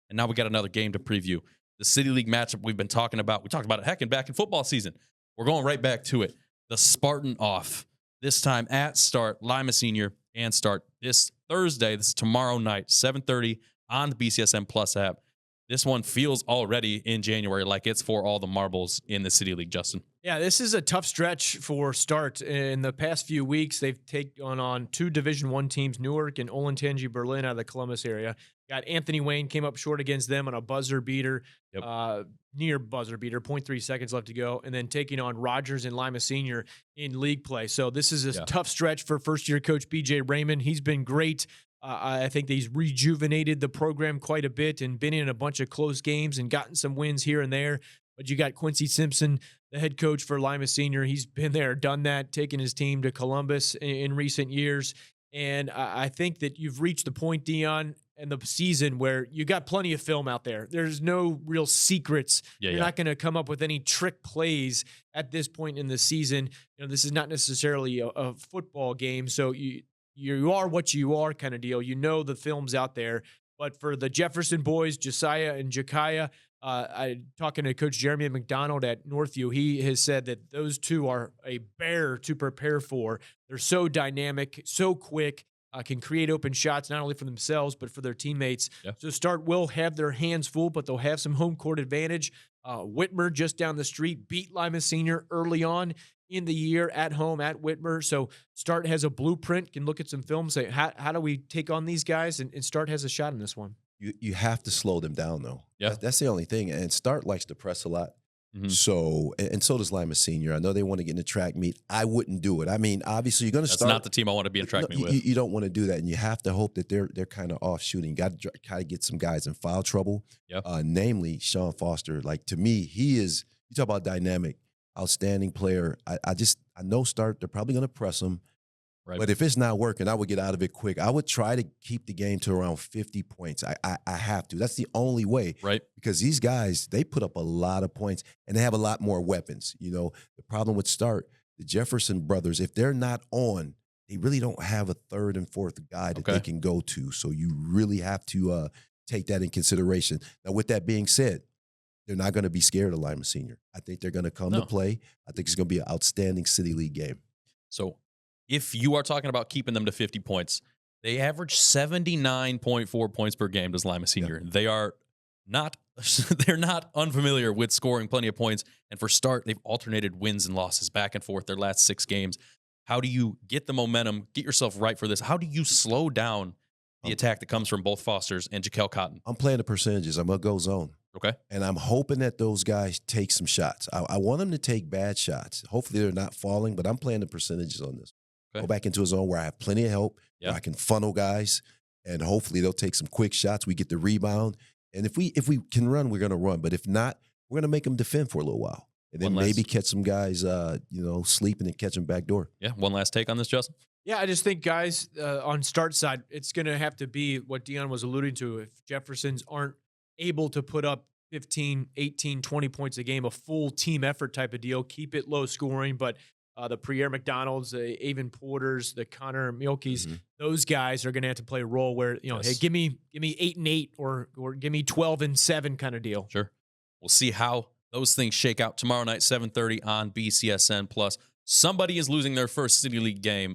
And now we got another game to preview. The City League matchup we've been talking about. We talked about it heckin' back in football season. We're going right back to it. The Spartan off. This time at Start, Lima Senior and Start this Thursday. This is tomorrow night, 7:30 on the BCSN Plus app. This one feels already in January like it's for all the marbles in the City League, Justin. Yeah, this is a tough stretch for Start. In the past few weeks, they've taken on two Division I teams, Newark and 𝗦𝗫𝗀𝗄 Berlin out of the Columbus area. Got Anthony Wayne came up short against them on a buzzer beater, near buzzer beater, 0.3 seconds left to go, and then taking on Rogers and Lima Senior in league play. So this is a tough stretch for first-year coach B.J. Raymond. He's been great. I think that he's rejuvenated the program quite a bit and been in a bunch of close games and gotten some wins here and there. But you got Quincy Simpson, the head coach for Lima Senior. He's been there, done that, taken his team to Columbus in recent years. And I think that you've reached the point, Dion, in the season where you got plenty of film out there. There's no real secrets. You're not going to come up with any trick plays at this point in the season. You know, this is not necessarily a football game, so you are what you are kind of deal. You know the film's out there. But for the Jefferson boys, Josiah and Jakaya, talking to Coach Jeremy McDonald at Northview, he has said that those two are a bear to prepare for. They're so dynamic, so quick, can create open shots not only for themselves but for their teammates. So Start will have their hands full, but they'll have some home court advantage. Whitmer just down the street beat Lima Senior early on in the year at home at Whitmer. So Start has a blueprint, can look at some film, say, how do we take on these guys? And Start has a shot in this one. You have to slow them down, though. Yeah. That's the only thing. And Start likes to press a lot. So, and so does Lima Senior. I know they want to get in a track meet. I wouldn't do it. I mean, obviously, you're going to start. That's not the team I want to be in a track meet with. You don't want to do that. And you have to hope that they're kind of off shooting. You got to kind of get some guys in foul trouble. Namely, Sean Foster. Like, to me, he is, you talk about dynamic, outstanding player. I know Start, they're probably going to press him. But if it's not working, I would get out of it quick. I would try to keep the game to around 50 points. I have to. That's the only way. Because these guys, they put up a lot of points, and they have a lot more weapons. You know, the problem with Start, the Jefferson brothers, if they're not on, they really don't have a third and fourth guy that they can go to. So you really have to take that in consideration. Now, with that being said, they're not going to be scared of Lima Senior. I think they're going to come to play. I think it's going to be an outstanding City League game. So if you are talking about keeping them to 50 points, they average 79.4 points per game, does Lima Senior. They are not they're not unfamiliar with scoring plenty of points. And for Start, they've alternated wins and losses back and forth their last 6 games. How do you get the momentum, get yourself right for this? How do you slow down the attack that comes from both Fosters and Jaquel Cotton? I'm playing the percentages. I'm going to go zone. And I'm hoping that those guys take some shots. I want them to take bad shots. Hopefully they're not falling, but I'm playing the percentages on this. Go back into a zone where I have plenty of help, where I can funnel guys, and hopefully they'll take some quick shots. We get the rebound. And if we can run, we're going to run. But if not, we're going to make them defend for a little while. And then maybe catch some guys, sleeping and catch them back door. One last take on this, Justin? Yeah, I just think, guys, on Start side, it's going to have to be what Dion was alluding to. If Jeffersons aren't able to put up 15, 18, 20 points a game, a full team effort type of deal, keep it low scoring, but the Pierre McDonald's, the Avon Porters, the Connor Mielkes, those guys are going to have to play a role where, hey, give me 8-8 or give me 12-7 kind of deal. Sure. We'll see how those things shake out tomorrow night, 7:30 on BCSN Plus. Somebody is losing their first City League game